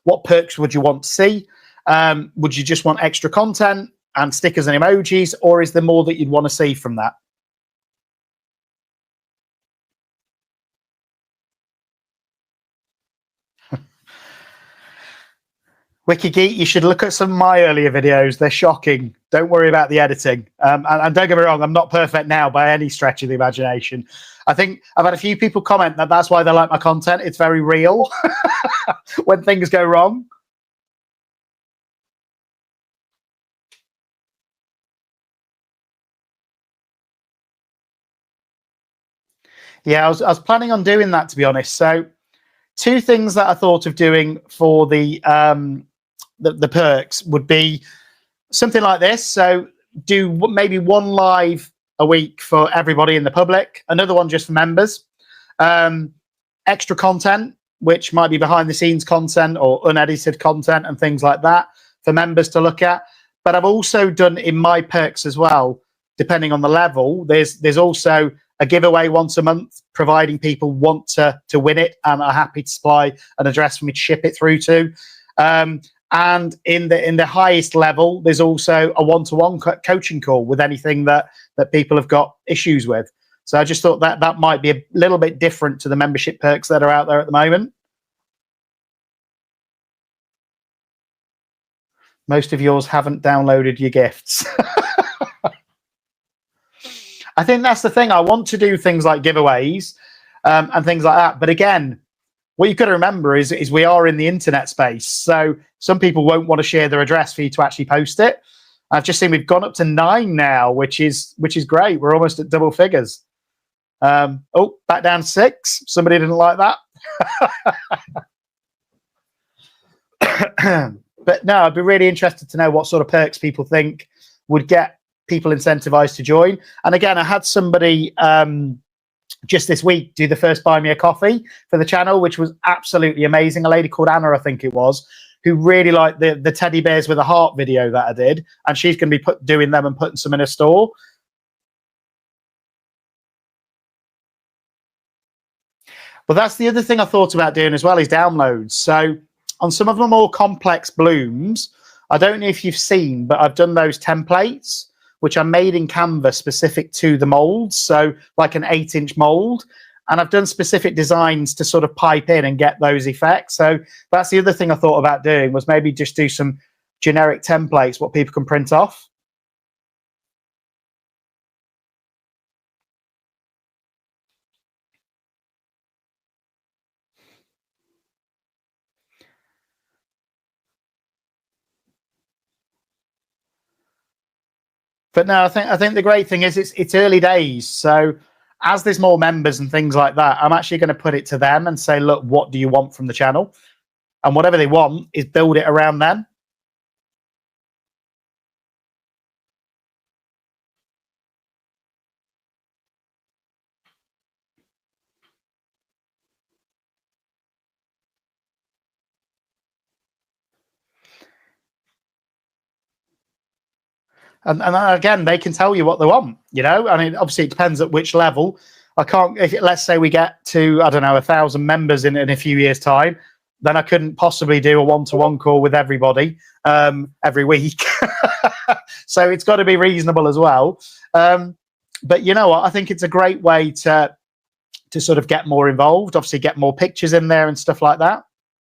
what perks would you want to see? Would you just want extra content and stickers and emojis, or is there more that you'd want to see from that? WikiGeek, you should look at some of my earlier videos. They're shocking. Don't worry about the editing. And don't get me wrong, I'm not perfect now by any stretch of the imagination. I think I've had a few people comment that that's why they like my content. It's very real when things go wrong. Yeah, I was planning on doing that, to be honest. So 2 things that I thought of doing for the perks would be something like this. So do maybe 1 live a week for everybody in the public, another one just for members, extra content, which might be behind the scenes content or unedited content and things like that for members to look at. But I've also done in my perks as well, depending on the level, there's also a giveaway once a month, providing people want to win it and are happy to supply an address for me to ship it through to. And in the highest level, there's also a one-to-one coaching call with anything that people have got issues with. So I just thought that might be a little bit different to the membership perks that are out there at the moment. Most of yours haven't downloaded your gifts. I think that's the thing. I want to do things like giveaways and things like that. But again, what you've got to remember is we are in the internet space. So some people won't want to share their address for you to actually post it. I've just seen we've gone up to 9 now, which is great. We're almost at double figures. Oh, back down to 6. Somebody didn't like that. But no, I'd be really interested to know what sort of perks people think would get people incentivized to join. And again, I had somebody just this week do the first Buy Me a Coffee for the channel, which was absolutely amazing. A lady called Anna, I think it was, who really liked the teddy bears with a heart video that I did, and she's going to be doing them and putting some in a store. Well, that's the other thing I thought about doing as well, is downloads. So on some of the more complex blooms, I don't know if you've seen, but I've done those templates, which are made in Canva specific to the molds. So like an 8-inch mold. And I've done specific designs to sort of pipe in and get those effects. So that's the other thing I thought about doing, was maybe just do some generic templates, what people can print off. But no, I think the great thing is it's early days. So as there's more members and things like that, I'm actually going to put it to them and say, look, what do you want from the channel? And whatever they want is build it around them. And again, they can tell you what they want, you know? I mean, obviously it depends at which level. I can't, let's say we get to, I don't know, 1,000 members in a few years' time, then I couldn't possibly do a one-to-one call with everybody every week. So it's got to be reasonable as well. But you know what? I think it's a great way to sort of get more involved, obviously get more pictures in there and stuff like that.